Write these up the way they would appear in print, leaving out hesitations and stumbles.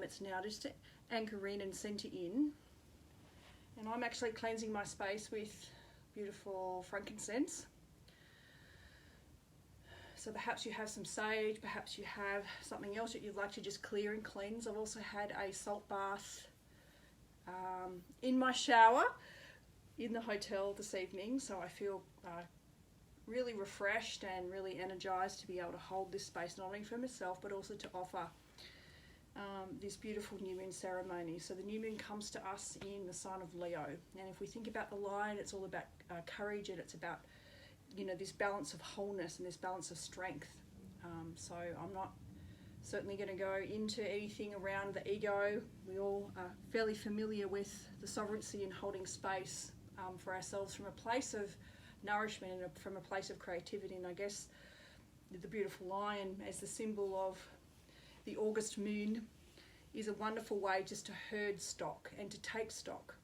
it's now just to anchor in and center in. And I'm actually cleansing my space with beautiful frankincense. So perhaps you have some sage, perhaps you have something else that you'd like to just clear and cleanse. I've also had a salt bath in my shower in the hotel this evening, so I feel really refreshed and really energized to be able to hold this space, not only for myself but also to offer this beautiful new moon ceremony. So the new moon comes to us in the sign of Leo, and if we think about the lion, it's all about courage, and it's about, you know, this balance of wholeness and this balance of strength. So I'm not certainly going to go into anything around the ego. We all are fairly familiar with the sovereignty and holding space for ourselves from a place of nourishment and from a place of creativity. And I guess the beautiful lion as the symbol of the August moon is a wonderful way just to herd stock and to take stock.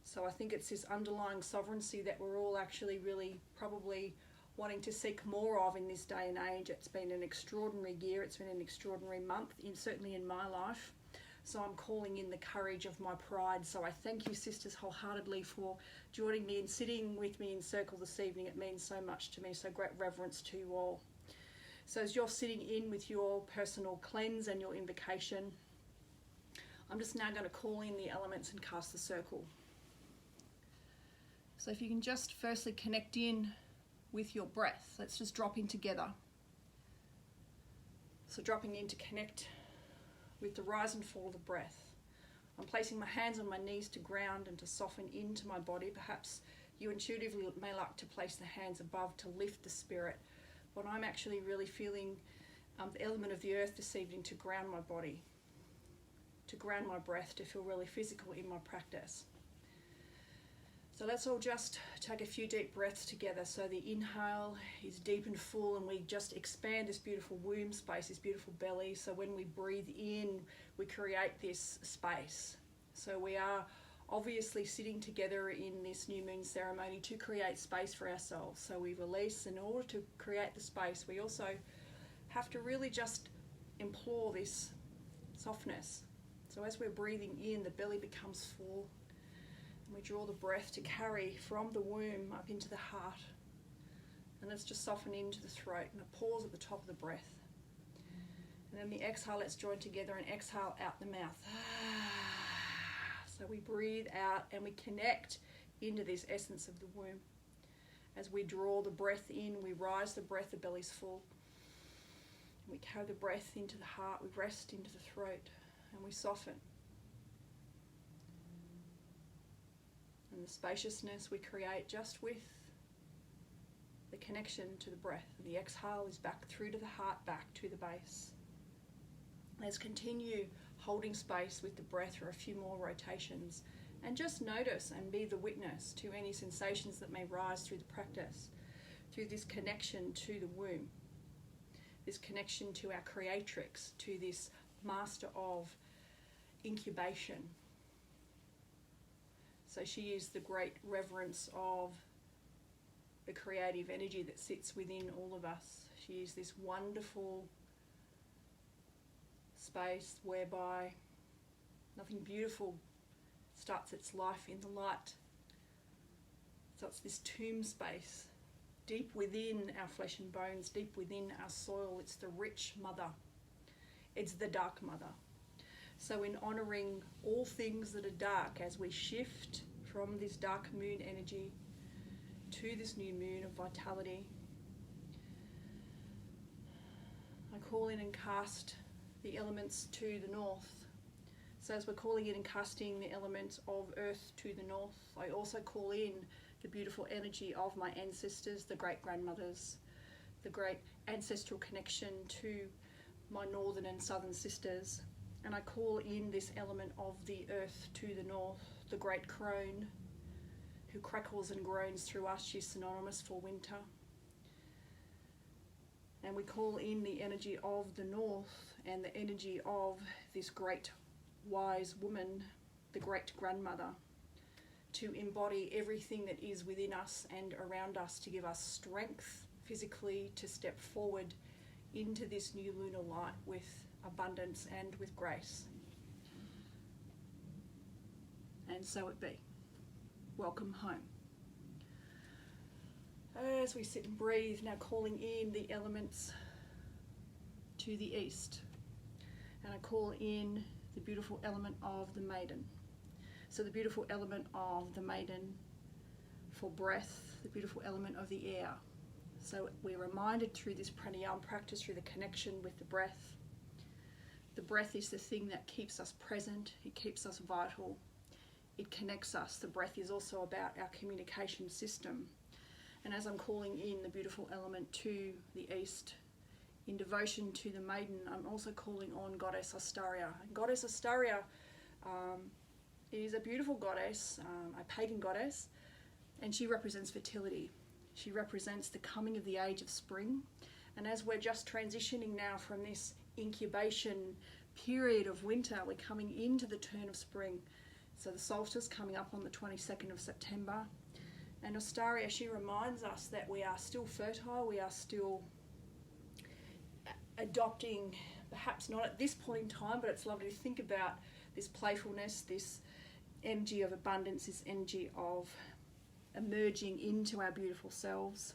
So I think it's this underlying sovereignty that we're all actually really probably wanting to seek more of in this day and age. It's been an extraordinary year, it's been an extraordinary month, certainly in my life. So I'm calling in the courage of my pride. So I thank you, sisters, wholeheartedly for joining me and sitting with me in circle this evening. It means so much to me, so great reverence to you all. So as you're sitting in with your personal cleanse and your invocation, I'm just now going to call in the elements and cast the circle. So if you can just firstly connect in with your breath. Let's just drop in together. So dropping in to connect with the rise and fall of the breath. I'm placing my hands on my knees to ground and to soften into my body. Perhaps you intuitively may like to place the hands above to lift the spirit, but I'm actually really feeling the element of the earth this evening to ground my body, to ground my breath, to feel really physical in my practice. So let's all just take a few deep breaths together. So the inhale is deep and full, and we just expand this beautiful womb space, this beautiful belly. So when we breathe in, we create this space. So we are obviously sitting together in this new moon ceremony to create space for ourselves. So we release. In order to create the space, we also have to really just implore this softness. So as we're breathing in, the belly becomes full. We draw the breath to carry from the womb up into the heart. And let's just soften into the throat and a pause at the top of the breath. And then the exhale, let's join together and exhale out the mouth. So we breathe out and we connect into this essence of the womb. As we draw the breath in, we rise the breath, the belly's full. We carry the breath into the heart, we rest into the throat, and we soften. And the spaciousness we create just with the connection to the breath. And the exhale is back through to the heart, back to the base. Let's continue holding space with the breath for a few more rotations, and just notice and be the witness to any sensations that may rise through the practice, through this connection to the womb, this connection to our creatrix, to this master of incubation. So she is the great reverence of the creative energy that sits within all of us. She is this wonderful space whereby nothing beautiful starts its life in the light. So it's this tomb space, deep within our flesh and bones, deep within our soil. It's the rich mother. It's the dark mother. So in honouring all things that are dark, as we shift from this dark moon energy to this new moon of vitality, I call in and cast the elements to the north. So as we're calling in and casting the element of earth to the north, I also call in the beautiful energy of my ancestors, the great grandmothers, the great ancestral connection to my northern and southern sisters. And I call in this element of the earth to the north, the great crone who crackles and groans through us. She's synonymous for winter. And we call in the energy of the north and the energy of this great wise woman, the great grandmother, to embody everything that is within us and around us, to give us strength physically to step forward into this new lunar light with abundance and with grace. And so it be. Welcome home. As we sit and breathe, now calling in the elements to the east. And I call in the beautiful element of the maiden. So the beautiful element of the maiden for breath, the beautiful element of the air. So we're reminded through this pranayama practice, through the connection with the breath. The breath is the thing that keeps us present, it keeps us vital, it connects us. The breath is also about our communication system. And as I'm calling in the beautiful element to the east, in devotion to the maiden, I'm also calling on Goddess Astaria. And Goddess Astaria is a beautiful goddess, a pagan goddess, and she represents fertility. She represents the coming of the age of spring. And as we're just transitioning now from this incubation period of winter, we're coming into the turn of spring. So the solstice coming up on the 22nd of September. And Astaria, she reminds us that we are still fertile, we are still adopting, perhaps not at this point in time, but it's lovely to think about this playfulness, this energy of abundance, this energy of emerging into our beautiful selves.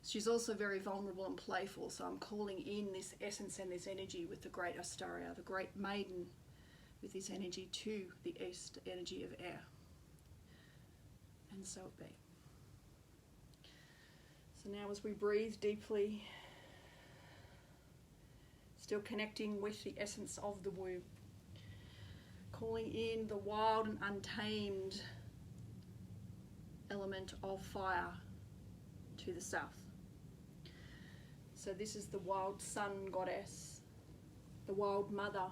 She's also very vulnerable and playful, so I'm calling in this essence and this energy with the great Astaria, the great maiden, with this energy to the east, energy of air. And so it be. So now as we breathe deeply, still connecting with the essence of the womb, calling in the wild and untamed element of fire to the south. So this is the wild sun goddess, the wild mother.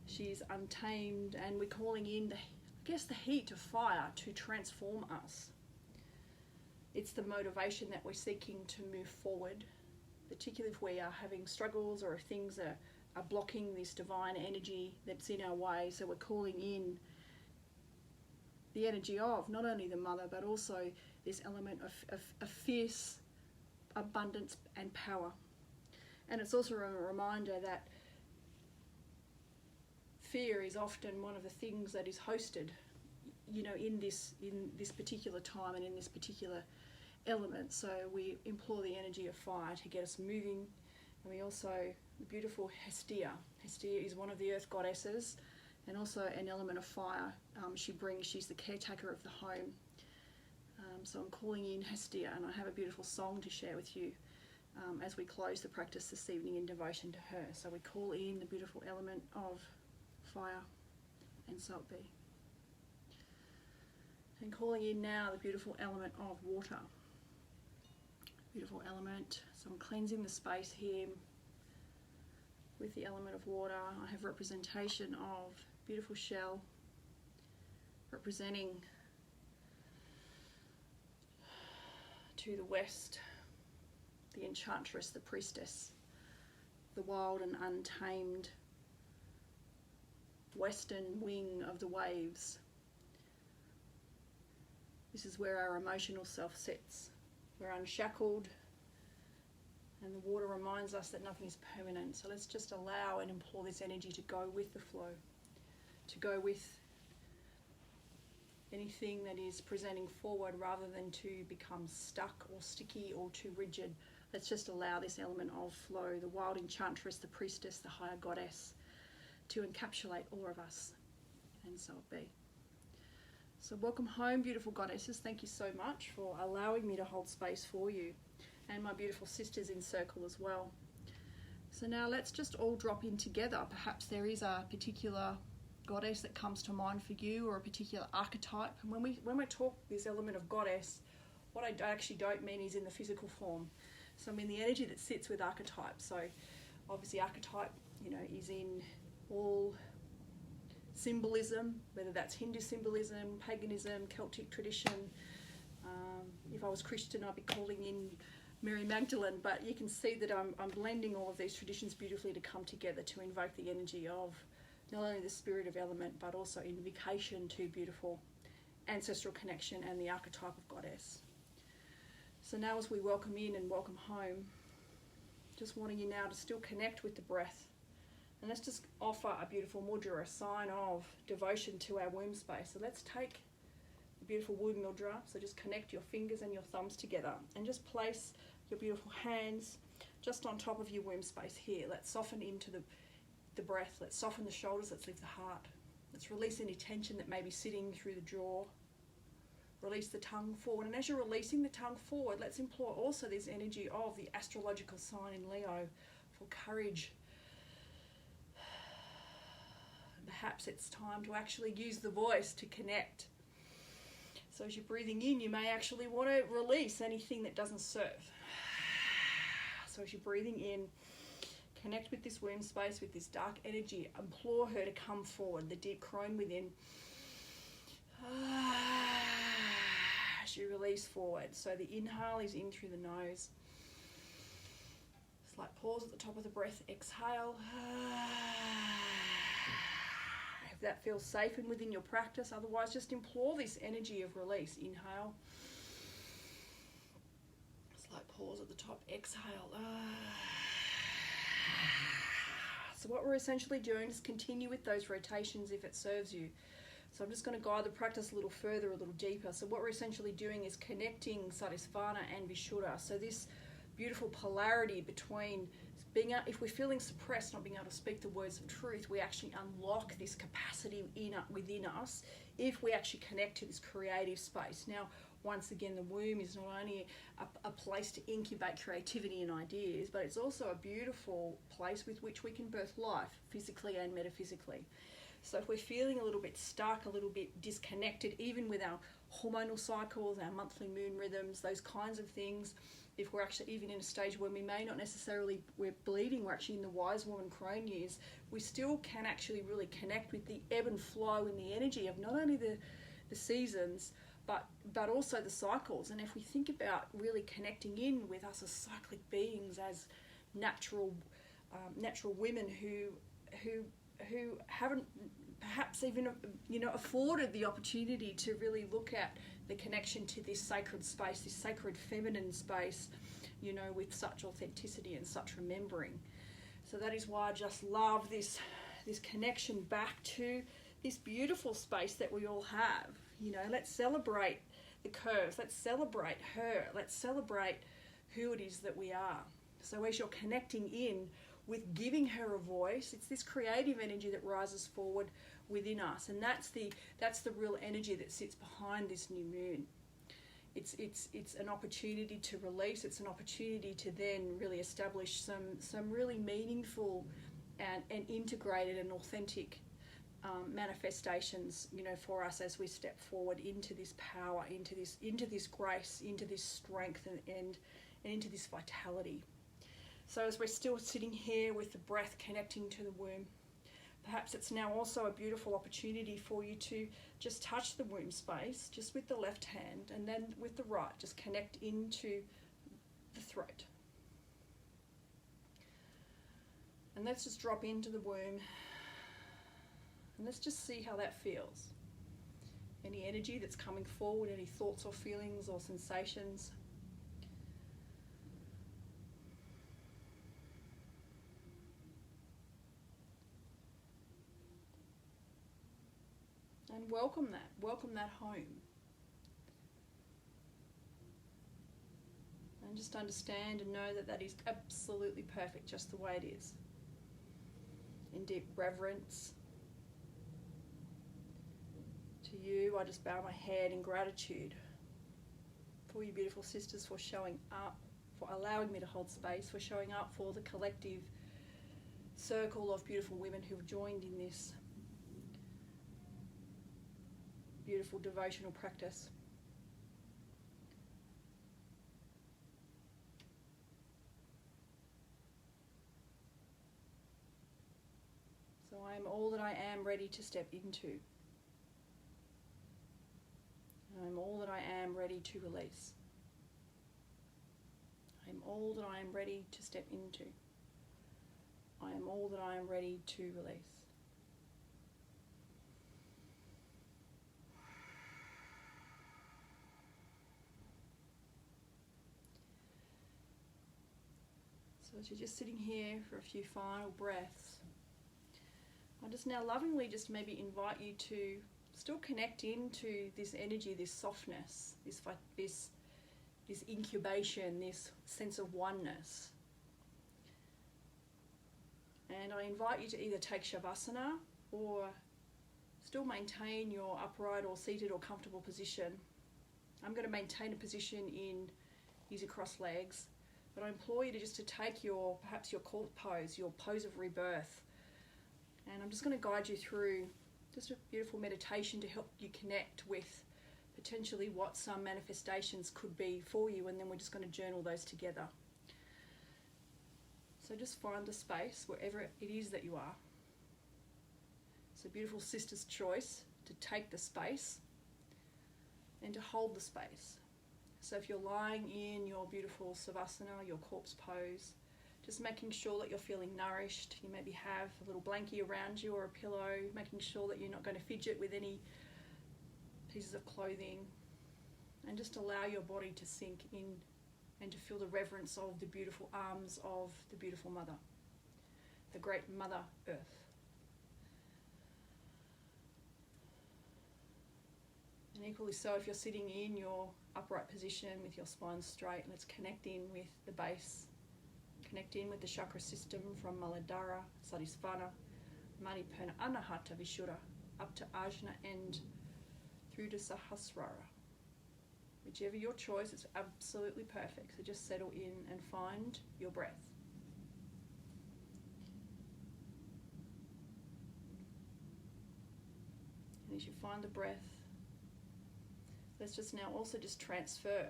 She's untamed, and we're calling in the heat of fire to transform us. It's the motivation that we're seeking to move forward, particularly if we are having struggles or if things are blocking this divine energy that's in our way. So we're calling in the energy of not only the mother, but also this element of fierce abundance and power. And it's also a reminder that fear is often one of the things that is hosted, in this particular time and in this particular element. So we implore the energy of fire to get us moving. And we also, the beautiful Hestia. Hestia is one of the earth goddesses and also an element of fire. She's the caretaker of the home. So I'm calling in Hestia, and I have a beautiful song to share with you as we close the practice this evening in devotion to her. So we call in the beautiful element of fire, and so it be. And calling in now the beautiful element of water. Beautiful element. So I'm cleansing the space here with the element of water. I have representation of beautiful shell representing to the west the enchantress, the priestess, the wild and untamed western wing of the waves. This is where our emotional self sits. We're unshackled, and the water reminds us that nothing is permanent. So let's just allow and implore this energy to go with the flow, to go with anything that is presenting forward rather than to become stuck or sticky or too rigid. Let's just allow this element of flow, the wild enchantress, the priestess, the higher goddess, to encapsulate all of us. And so it be. So welcome home, beautiful goddesses. Thank you so much for allowing me to hold space for you, and my beautiful sisters in circle as well. So now let's just all drop in together. Perhaps there is a particular goddess that comes to mind for you, or a particular archetype. And when we talk this element of goddess, what I actually don't mean is in the physical form. So I mean the energy that sits with archetypes. So obviously archetype, is in all symbolism, whether that's Hindu symbolism, paganism, Celtic tradition. If I was Christian, I'd be calling in Mary Magdalene, but you can see that I'm blending all of these traditions beautifully to come together to invoke the energy of not only the spirit of element, but also invocation to beautiful ancestral connection and the archetype of goddess. So now as we welcome in and welcome home, Just wanting you now to still connect with the breath. And let's just offer a beautiful mudra, a sign of devotion to our womb space. So let's take the beautiful womb mudra. So just connect your fingers and your thumbs together and just place your beautiful hands just on top of your womb space here. Let's soften into the breath. Let's soften the shoulders. Let's lift the heart. Let's release any tension that may be sitting through the jaw. Release the tongue forward. And as you're releasing the tongue forward, let's implore also this energy of the astrological sign in Leo for courage. Perhaps it's time to actually use the voice to connect. So as you're breathing in, you may actually want to release anything that doesn't serve. So as you're breathing in, connect with this womb space, with this dark energy. Implore her to come forward, the deep crone within. As you release forward. So the inhale is in through the nose. Slight pause at the top of the breath. Exhale. If that feels safe and within your practice, otherwise just implore this energy of release. Inhale. Slight pause at the top. Exhale. So what we're essentially doing is continue with those rotations if it serves you. So I'm just going to guide the practice a little further, a little deeper. So what we're essentially doing is connecting Sadhisvana and Vishuddha. So this beautiful polarity between being, if we're feeling suppressed, not being able to speak the words of truth, we actually unlock this capacity within us if we actually connect to this creative space. Now, once again, the womb is not only a place to incubate creativity and ideas, but it's also a beautiful place with which we can birth life, physically and metaphysically. So if we're feeling a little bit stuck, a little bit disconnected, even with our hormonal cycles, our monthly moon rhythms, those kinds of things, if we're actually even in a stage where we may not necessarily, we're bleeding, we're actually in the wise woman crone years, we still can actually really connect with the ebb and flow and the energy of not only the seasons, but also the cycles. And if we think about really connecting in with us as cyclic beings, as natural women who haven't perhaps even afforded the opportunity to really look at the connection to this sacred space, this sacred feminine space, with such authenticity and such remembering. So that is why I just love this connection back to this beautiful space that we all have. Let's celebrate the curves, let's celebrate her, let's celebrate who it is that we are. So as you're connecting in with giving her a voice, it's this creative energy that rises forward within us, and that's the real energy that sits behind this new moon. It's an opportunity to release. It's an opportunity to then really establish some really meaningful and integrated and authentic manifestations, for us as we step forward into this power, into this grace, into this strength, and into this vitality. So as we're still sitting here with the breath connecting to the womb, perhaps it's now also a beautiful opportunity for you to just touch the womb space, just with the left hand, and then with the right, just connect into the throat. And let's just drop into the womb, and let's just see how that feels. Any energy that's coming forward, any thoughts or feelings or sensations. And welcome that home. And just understand and know that is absolutely perfect just the way it is. In deep reverence to you, I just bow my head in gratitude for you beautiful sisters, for showing up, for allowing me to hold space, for showing up for the collective circle of beautiful women who have joined in this beautiful devotional practice. So I am all that I am ready to step into. I am all that I am ready to release. I am all that I am ready to step into. I am all that I am ready to release. So as you're just sitting here for a few final breaths, I just now lovingly just maybe invite you to still connect into this energy, this softness, this incubation, this sense of oneness. And I invite you to either take Shavasana or still maintain your upright or seated or comfortable position. I'm going to maintain a position in using crossed legs, but I implore you to take perhaps your corpse pose, your pose of rebirth. And I'm just going to guide you through just a beautiful meditation to help you connect with potentially what some manifestations could be for you, and then we're just going to journal those together. So just find the space wherever it is that you are. It's a beautiful sister's choice to take the space and to hold the space. So if you're lying in your beautiful Savasana, your corpse pose, just making sure that you're feeling nourished. You maybe have a little blankie around you or a pillow, making sure that you're not going to fidget with any pieces of clothing, and just allow your body to sink in and to feel the reverence of the beautiful arms of the beautiful Mother, the great Mother Earth. And equally so, if you're sitting in your upright position with your spine straight, let's connect in with the base. Connect in with the chakra system from Muladhara, Sadhisvana, Manipurna, Anahata, Vishuddha, up to Ajna and through to Sahasrara. Whichever your choice, it's absolutely perfect. So just settle in and find your breath. And as you find the breath, let's just now also just transfer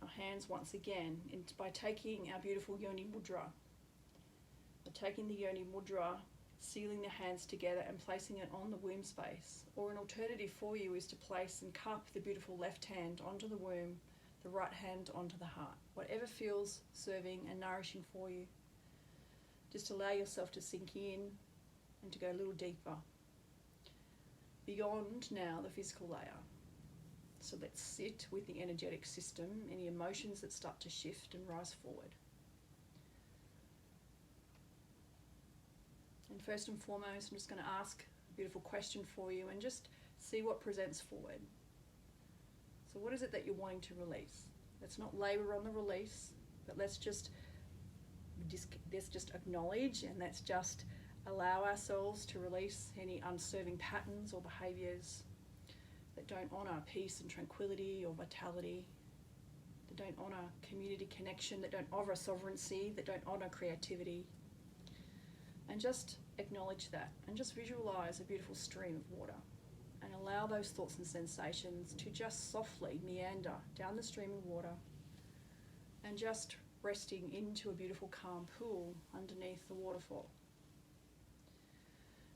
our hands once again by taking our beautiful Yoni Mudra. By taking the Yoni Mudra, sealing the hands together and placing it on the womb space. Or an alternative for you is to place and cup the beautiful left hand onto the womb, the right hand onto the heart. Whatever feels serving and nourishing for you. Just allow yourself to sink in and to go a little deeper. Beyond now the physical layer. So let's sit with the energetic system, any emotions that start to shift and rise forward. And first and foremost, I'm just going to ask a beautiful question for you and just see what presents forward. So what is it that you're wanting to release? Let's not labor on the release, but let's just acknowledge, and let's just allow ourselves to release any unserving patterns or behaviours that don't honour peace and tranquility or vitality, that don't honour community connection, that don't honour sovereignty, that don't honour creativity. And just acknowledge that and just visualise a beautiful stream of water and allow those thoughts and sensations to just softly meander down the stream of water and just resting into a beautiful calm pool underneath the waterfall.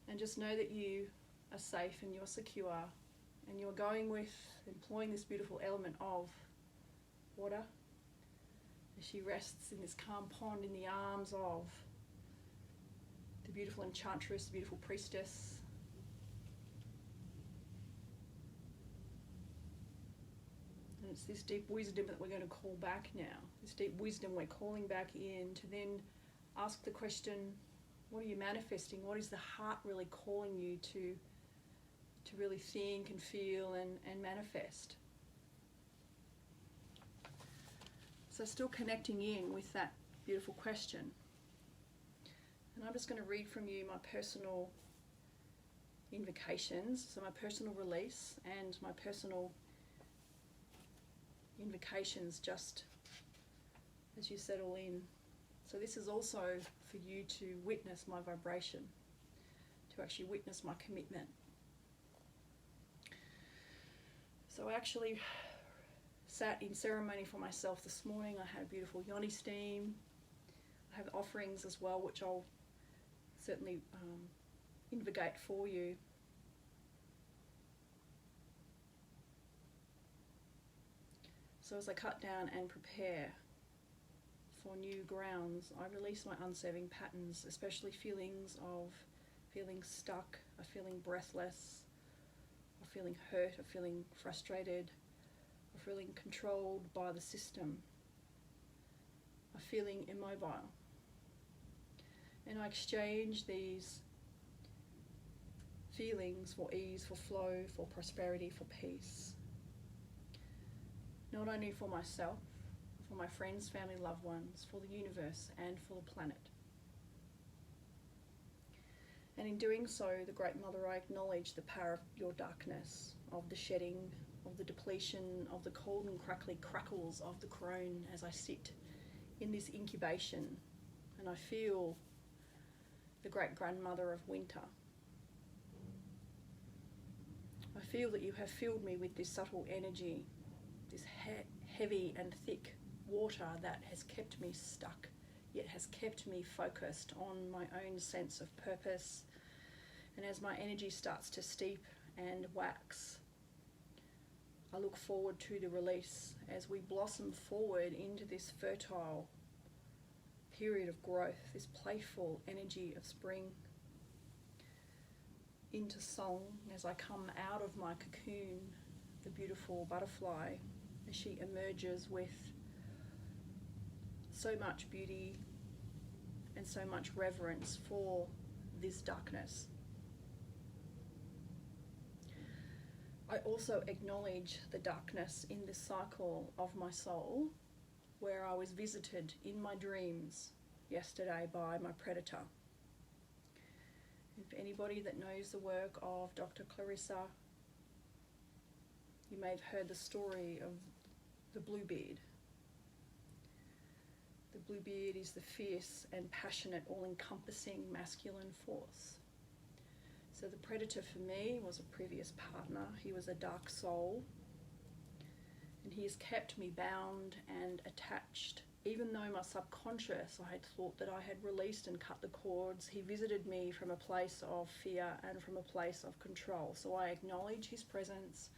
And just know that you are safe and you're secure, and you're going with employing this beautiful element of water as she rests in this calm pond in the arms of the beautiful enchantress, the beautiful priestess. And it's this deep wisdom that we're going to call back now. This deep wisdom we're calling back in to then ask the question, what are you manifesting? What is the heart really calling you to really think and feel and manifest? So still connecting in with that beautiful question. And I'm just going to read from you my personal invocations, so my personal release and my personal invocations just as you settle in. So this is also for you to witness my vibration, to actually witness my commitment. So I actually sat in ceremony for myself this morning. I had a beautiful yoni steam. I have offerings as well, which I'll certainly invocate for you. So as I cut down and prepare for new grounds, I release my unserving patterns, especially feelings of feeling stuck, of feeling breathless, of feeling hurt, of feeling frustrated, of feeling controlled by the system. are feeling immobile. And I exchange these feelings for ease, for flow, for prosperity, for peace. Not only for myself, for my friends, family, loved ones, for the universe and for the planet. And in doing so, the Great Mother, I acknowledge the power of your darkness, of the shedding, of the depletion, of the cold and crackly crackles of the crone as I sit in this incubation, and I feel the Great Grandmother of winter. I feel that you have filled me with this subtle energy, this heavy and thick water that has kept me stuck, yet has kept me focused on my own sense of purpose. And as my energy starts to steep and wax, I look forward to the release as we blossom forward into this fertile period of growth, this playful energy of spring, into song as I come out of my cocoon, the beautiful butterfly, as she emerges with so much beauty and so much reverence for this darkness. I also acknowledge the darkness in this cycle of my soul, where I was visited in my dreams yesterday by my predator. If anybody that knows the work of Dr. Clarissa, you may have heard the story of the Bluebeard. The Bluebeard is the fierce and passionate, all-encompassing masculine force. So the predator for me was a previous partner. He was a dark soul, and he has kept me bound and attached. Even though my subconscious, I had thought that I had released and cut the cords, he visited me from a place of fear and from a place of control. So I acknowledge his presence,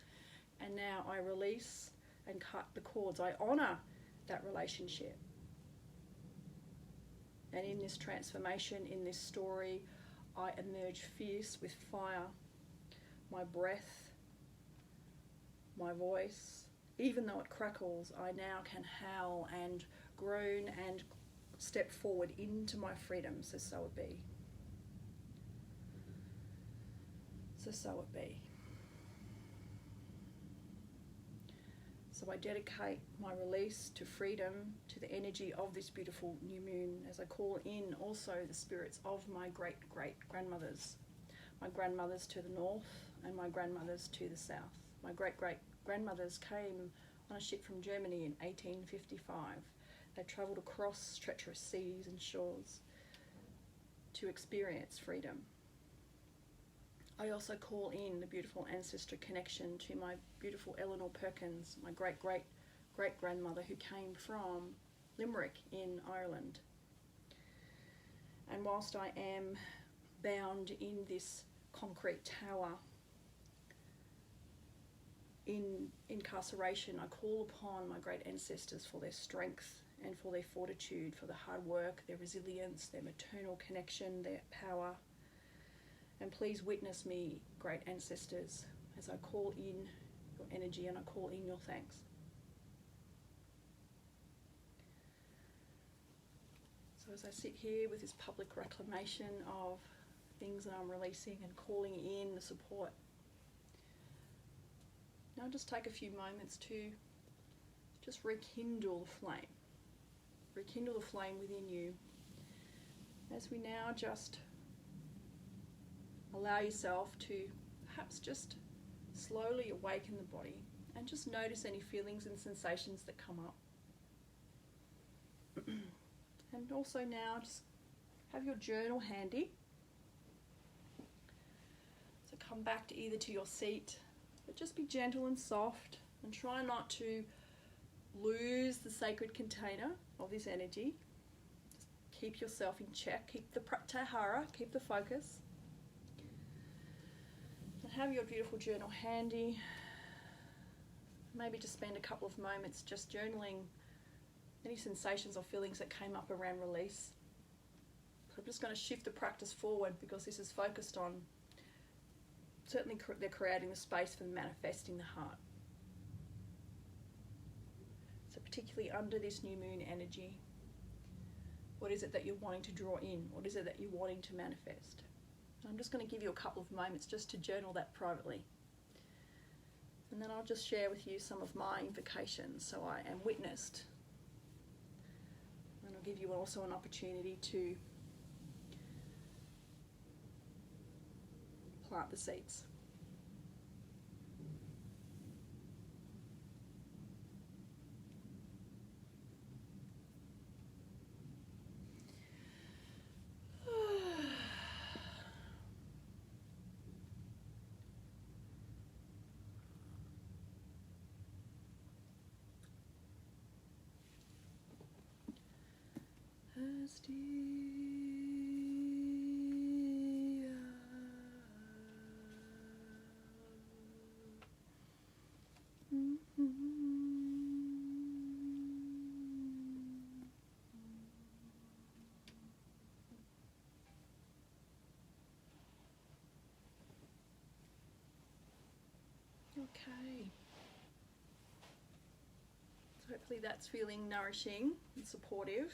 and now I release and cut the cords. I honour that relationship. And in this transformation, in this story, I emerge fierce with fire, my breath, my voice. Even though it crackles, I now can howl and groan and step forward into my freedom. So it be. So it be. So I dedicate my release to freedom, to the energy of this beautiful new moon, as I call in also the spirits of my great-great-grandmothers. My grandmothers to the north and my grandmothers to the south. My great-great-grandmothers came on a ship from Germany in 1855. They travelled across treacherous seas and shores to experience freedom. I also call in the beautiful ancestor connection to my beautiful Eleanor Perkins, my great-great-great-grandmother who came from Limerick in Ireland. And whilst I am bound in this concrete tower, in incarceration, I call upon my great ancestors for their strength and for their fortitude, for the hard work, their resilience, their maternal connection, their power. And please witness me, great ancestors, as I call in your energy and I call in your thanks. So as I sit here with this public reclamation of things that I'm releasing and calling in the support, now just take a few moments to just rekindle the flame. Rekindle the flame within you. As we now just allow yourself to perhaps just slowly awaken the body and just notice any feelings and sensations that come up. And also now just have your journal handy. So come back to either to your seat, but just be gentle and soft and try not to lose the sacred container of this energy. Just keep yourself in check, keep the pratyahara, keep the focus. And have your beautiful journal handy. Maybe just spend a couple of moments just journaling any sensations or feelings that came up around release. So I'm just going to shift the practice forward because this is focused on, certainly they're creating the space for manifesting the heart. So particularly under this new moon energy, What is it that you're wanting to draw in? What is it that you're wanting to manifest? I'm just going to give you a couple of moments just to journal that privately. And then I'll just share with you some of my invocations so I am witnessed. And I'll give you also an opportunity to plant the seeds. Okay. So hopefully that's feeling nourishing and supportive.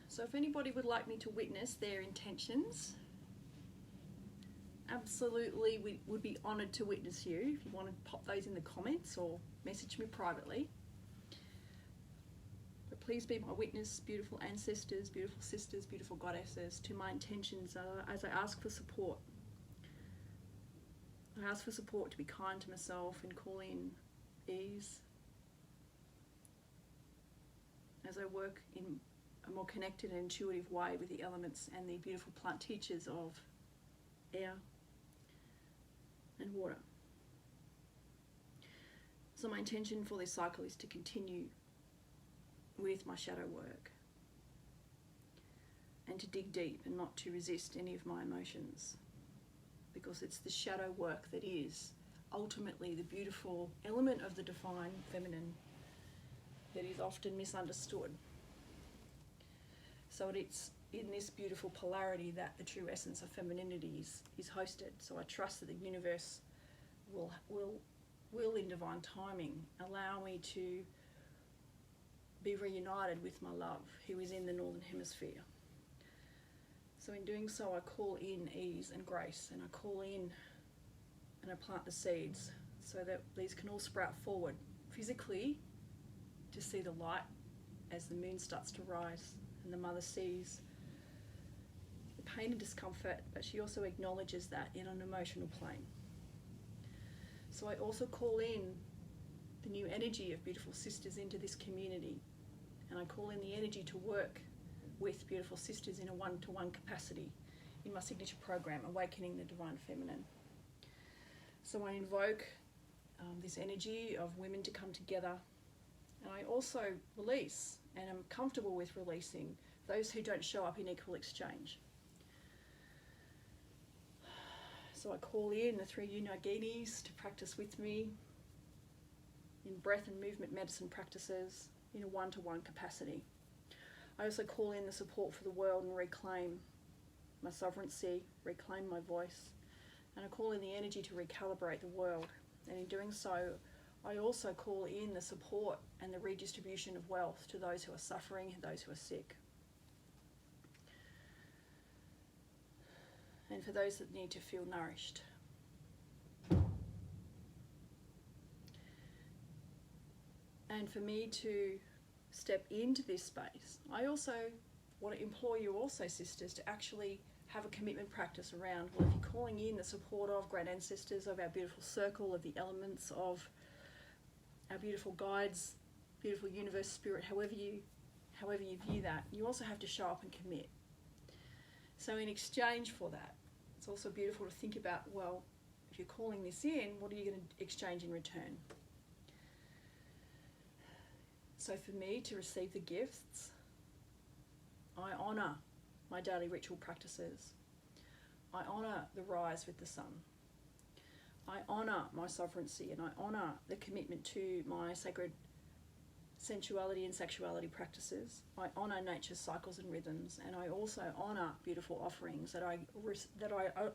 So if anybody would like me to witness their intentions, absolutely, we would be honoured to witness you. If you want to pop those in the comments or message me privately. But please be my witness, beautiful ancestors, beautiful sisters, beautiful goddesses, to my intentions as I ask for support. I ask for support to be kind to myself and call in ease as I work in a more connected and intuitive way with the elements and the beautiful plant teachers of air and water. So my intention for this cycle is to continue with my shadow work and to dig deep and not to resist any of my emotions, because it's the shadow work that is ultimately the beautiful element of the divine feminine that is often misunderstood. So it's in this beautiful polarity that the true essence of femininity is hosted. So I trust that the universe will in divine timing allow me to be reunited with my love, who is in the northern hemisphere. So in doing so, I call in ease and grace, and I call in and I plant the seeds so that these can all sprout forward physically to see the light as the moon starts to rise and the mother sees the pain and discomfort, but she also acknowledges that in an emotional plane. So I also call in the new energy of beautiful sisters into this community, and I call in the energy to work with beautiful sisters in a one-to-one capacity in my signature program, Awakening the Divine Feminine. So I invoke this energy of women to come together, and I also release and am comfortable with releasing those who don't show up in equal exchange. So I call in the 3 Unaginis to practice with me in breath and movement medicine practices in a one-to-one capacity. I also call in the support for the world and reclaim my sovereignty, reclaim my voice, and I call in the energy to recalibrate the world. And in doing so, I also call in the support and the redistribution of wealth to those who are suffering and those who are sick. And for those that need to feel nourished. And for me to step into this space, I also want to implore you also, sisters, to actually have a commitment practice around, well, if you're calling in the support of great ancestors, of our beautiful circle, of the elements, of our beautiful guides, beautiful universe, spirit, however you view that, you also have to show up and commit. So in exchange for that, it's also beautiful to think about, well, if you're calling this in, what are you going to exchange in return? So for me to receive the gifts, I honour my daily ritual practices. I honour the rise with the sun. I honour my sovereignty, and I honour the commitment to my sacred sensuality and sexuality practices. I honour nature's cycles and rhythms, and I also honour beautiful offerings that I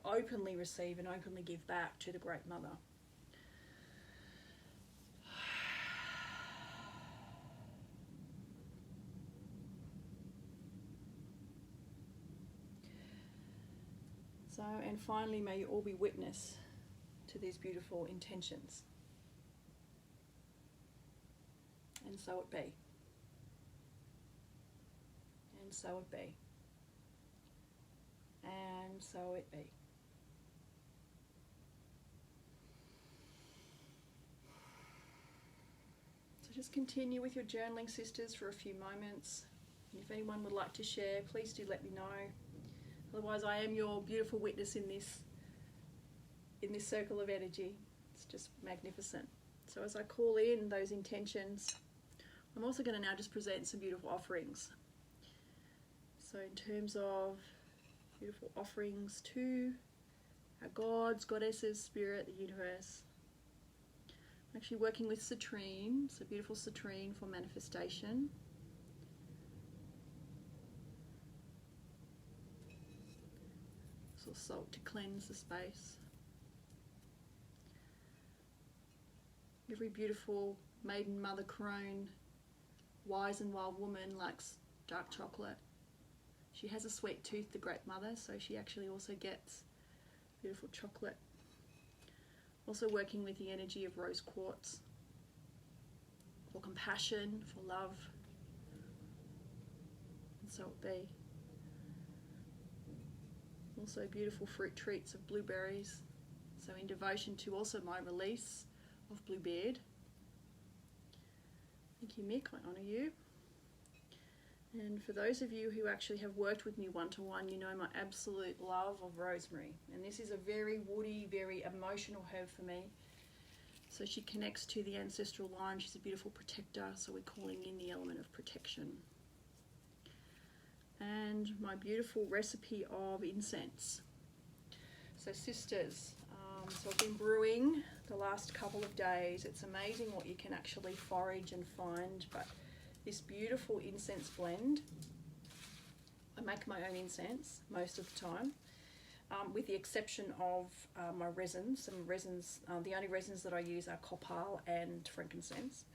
openly receive and openly give back to the Great Mother. So, and finally, may you all be witness to these beautiful intentions. And so it be. And so it be. And so it be. So just continue with your journaling, sisters, for a few moments. And if anyone would like to share, please do let me know. Otherwise, I am your beautiful witness in this circle of energy. It's just magnificent. So as I call in those intentions, I'm also going to now just present some beautiful offerings. So in terms of beautiful offerings to our gods, goddesses, spirit, the universe. I'm actually working with citrine, so beautiful citrine for manifestation. So salt to cleanse the space. Every beautiful maiden mother crone, wise and wild woman likes dark chocolate. She has a sweet tooth, the great mother, so she actually also gets beautiful chocolate. Also working with the energy of rose quartz for compassion, for love, and so it be. Also beautiful fruit treats of blueberries, so in devotion to also my release of Bluebeard. Thank you, Mick, I honour you. And for those of you who actually have worked with me one-to-one, you know my absolute love of rosemary. And this is a very woody, very emotional herb for me. So she connects to the ancestral line. She's a beautiful protector, so we're calling in the element of protection. And my beautiful recipe of incense. So sisters, so I've been brewing the last couple of days. It's amazing what you can actually forage and find, but this beautiful incense blend, I make my own incense most of the time, with the exception of my resins. Some resins, the only resins that I use are copal and frankincense.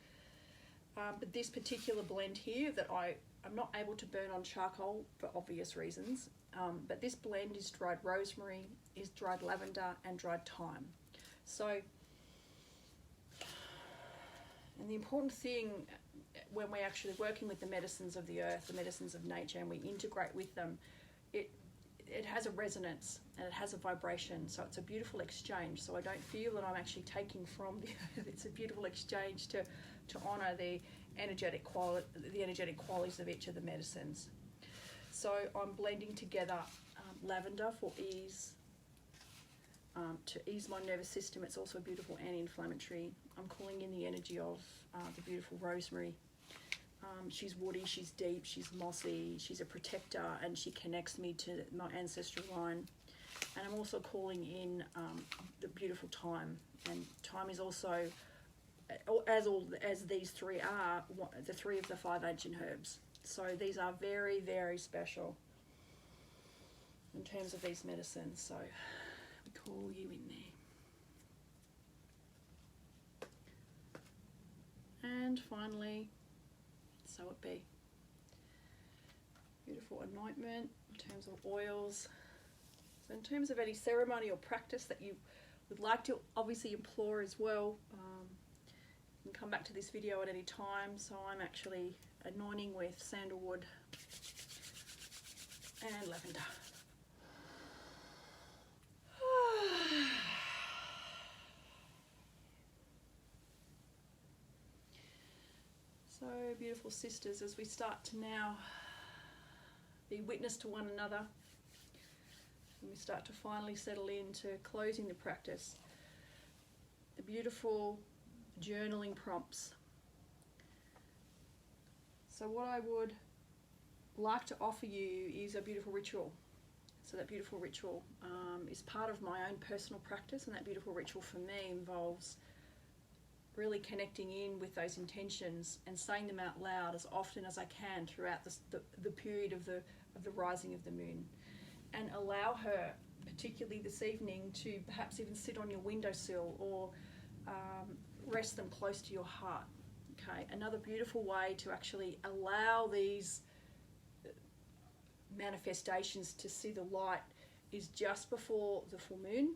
But this particular blend here that I'm not able to burn on charcoal for obvious reasons, but this blend is dried rosemary, is dried lavender and dried thyme. So, and the important thing when we're actually working with the medicines of the earth, the medicines of nature, and we integrate with them, it has a resonance and it has a vibration, so it's a beautiful exchange. So I don't feel that I'm actually taking from the earth. It's a beautiful exchange to honour the energetic qualities of each of the medicines. So I'm blending together lavender for ease, to ease my nervous system. It's also a beautiful anti-inflammatory. I'm calling in the energy of the beautiful rosemary. She's woody, she's deep, she's mossy, she's a protector, and she connects me to my ancestral line. And I'm also calling in the beautiful thyme. And thyme is also, as these three are, the three of the 5 ancient herbs. So these are very, very special in terms of these medicines. So we call you in there. And finally, so it be. Beautiful anointment in terms of oils. So in terms of any ceremonial practice that you would like to obviously implore as well, you can come back to this video at any time. So I'm actually anointing with sandalwood and lavender. So beautiful sisters, as we start to now be witness to one another, and we start to finally settle into closing the practice, the beautiful journaling prompts. So what I would like to offer you is a beautiful ritual. So that beautiful ritual is part of my own personal practice, and that beautiful ritual for me involves really connecting in with those intentions and saying them out loud as often as I can throughout the period of the rising of the moon, and allow her, particularly this evening, to perhaps even sit on your windowsill or rest them close to your heart. Okay, another beautiful way to actually allow these manifestations to see the light is just before the full moon,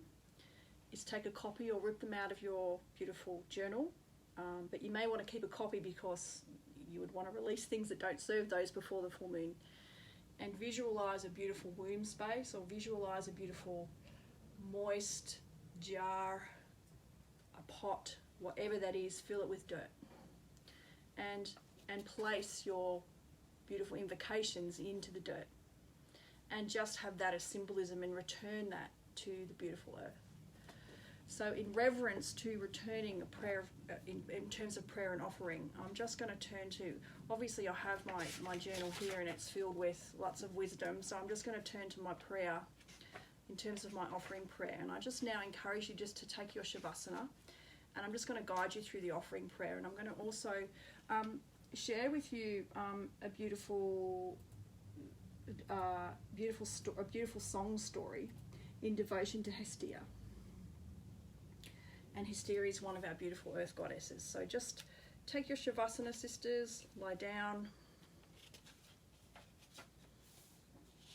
is take a copy or rip them out of your beautiful journal. But you may want to keep a copy because you would want to release things that don't serve those before the full moon. And visualize a beautiful womb space, or visualize a beautiful moist jar, a pot, whatever that is, fill it with dirt. And place your beautiful invocations into the dirt. And just have that as symbolism and return that to the beautiful earth. So in reverence to returning a prayer, in terms of prayer and offering, I'm just going to turn to, obviously I have my journal here and it's filled with lots of wisdom, so I'm just going to turn to my prayer in terms of my offering prayer. And I just now encourage you just to take your Shavasana, and I'm just going to guide you through the offering prayer. And I'm going to also share with you a beautiful song story in devotion to Hestia. And Hestia is one of our beautiful earth goddesses. So just take your Shavasana, sisters, lie down,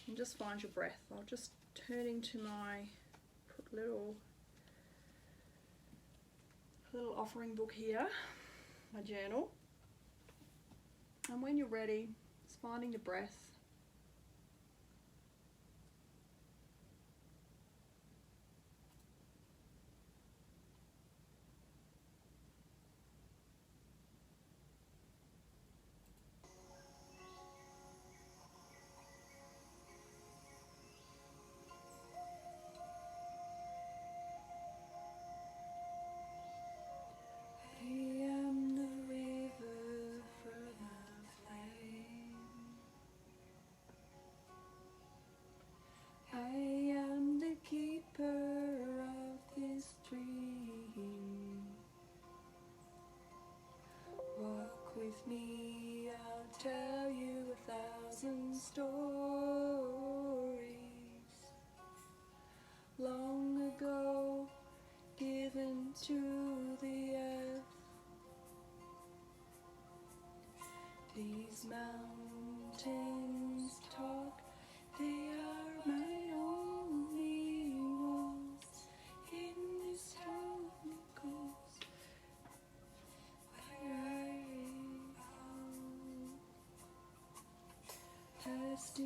and just find your breath. I'll just turning to my little offering book here, my journal. And when you're ready, just finding your breath. With me, I'll tell you 1,000 stories. Long ago, given to the earth. These mountains talk, they are my only walls in this lonely coast where I Hestia,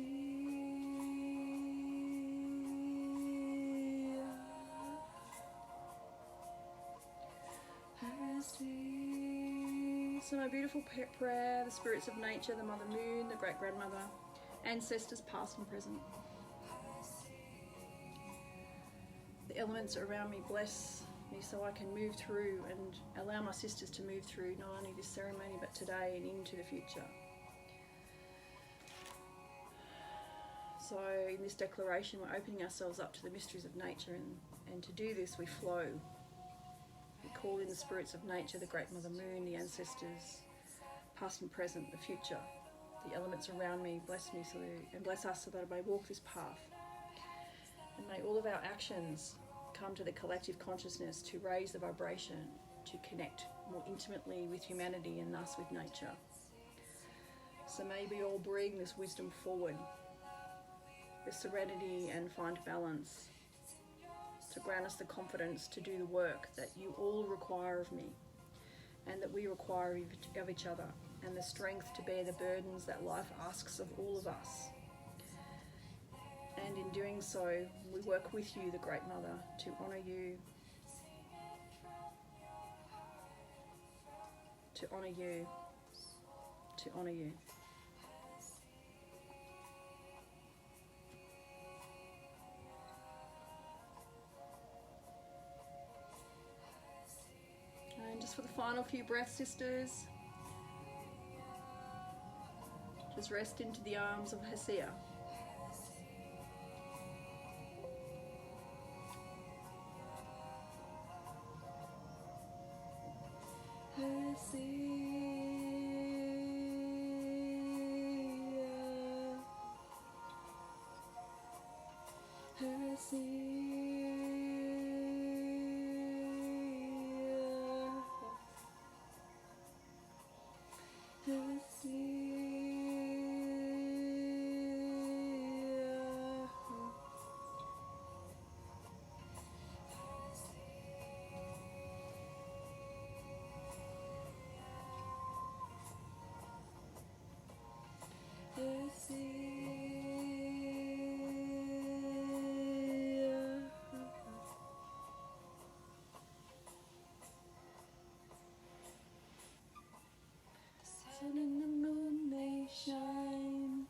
Hestia. So my beautiful prayer, the spirits of nature, the Mother Moon, the Great Grandmother, ancestors past and present. The elements around me bless me so I can move through and allow my sisters to move through not only this ceremony but today and into the future. So in this declaration, we're opening ourselves up to the mysteries of nature, and to do this, we flow. We call in the spirits of nature, the Great Mother Moon, the ancestors, past and present, the future. The elements around me bless me and bless us so that I may walk this path. And may all of our actions come to the collective consciousness to raise the vibration, to connect more intimately with humanity and thus with nature. So may we all bring this wisdom forward, with serenity, and find balance, to grant us the confidence to do the work that you all require of me and that we require of each other, and the strength to bear the burdens that life asks of all of us. And in doing so, we work with you, the Great Mother, to honour you, to honour you, to honour you. And just for the final few breaths, sisters, just rest into the arms of Hestia.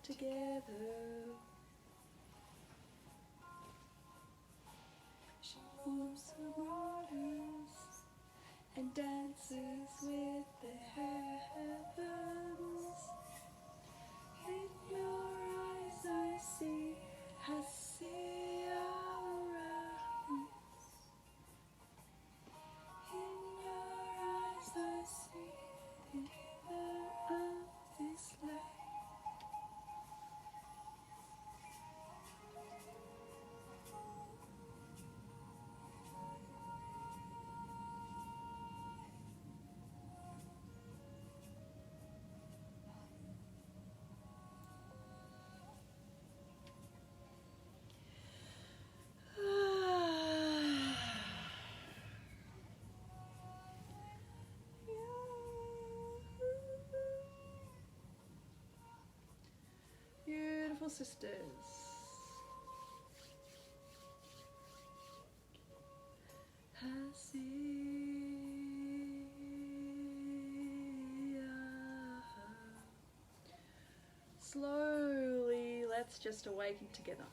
together. She moves the waters and dances with the heavens. In your eyes I see around. In your eyes I see the river of this life. Beautiful sisters. Slowly, let's just awaken together.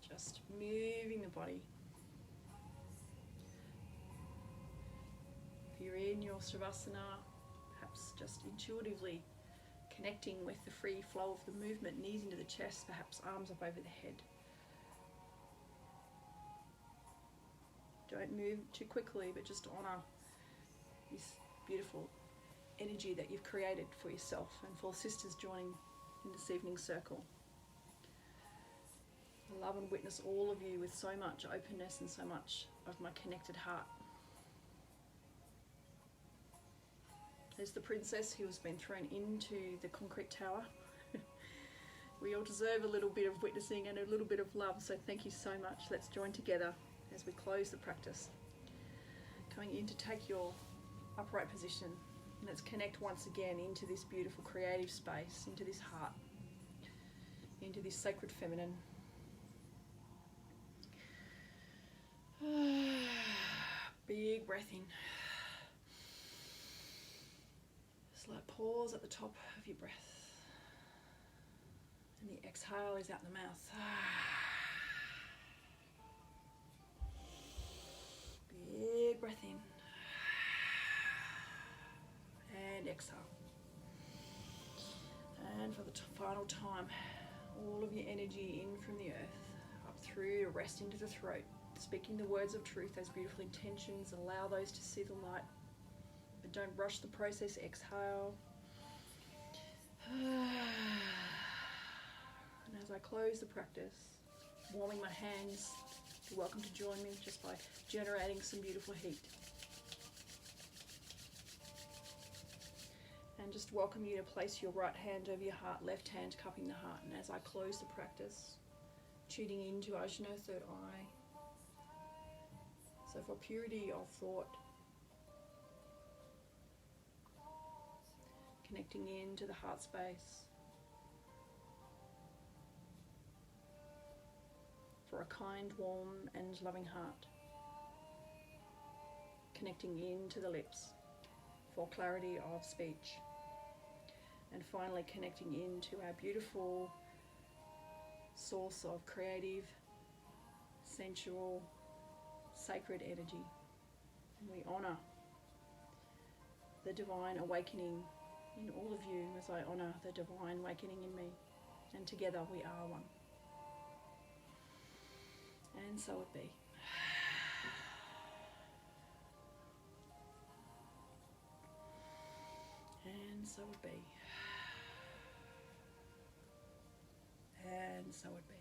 Just moving the body. If you're in your Savasana, perhaps just intuitively connecting with the free flow of the movement, knees into the chest, perhaps arms up over the head. Don't move too quickly, but just honour this beautiful energy that you've created for yourself and for sisters joining in this evening's circle. I love and witness all of you with so much openness and so much of my connected heart. There's the princess who has been thrown into the concrete tower. We all deserve a little bit of witnessing and a little bit of love, so thank you so much. Let's join together as we close the practice. Coming in to take your upright position. Let's connect once again into this beautiful creative space, into this heart, into this sacred feminine. Big breath in. Slight pause at the top of your breath. And the exhale is out the mouth. Big breath in. And exhale. And for the final time, all of your energy in from the earth, up through to rest into the throat. Speaking the words of truth, those beautiful intentions, allow those to see the light. But don't rush the process, exhale. And as I close the practice, warming my hands, you're welcome to join me just by generating some beautiful heat. And just welcome you to place your right hand over your heart, left hand cupping the heart. And as I close the practice, tuning into Ajna, third eye. So for purity of thought, connecting into the heart space. For a kind, warm and loving heart. Connecting into the lips for clarity of speech. And finally connecting into our beautiful source of creative, sensual, sacred energy. And we honour the divine awakening in all of you as I honour the divine awakening in me. And together we are one. And so it be. And so it be. And so it be.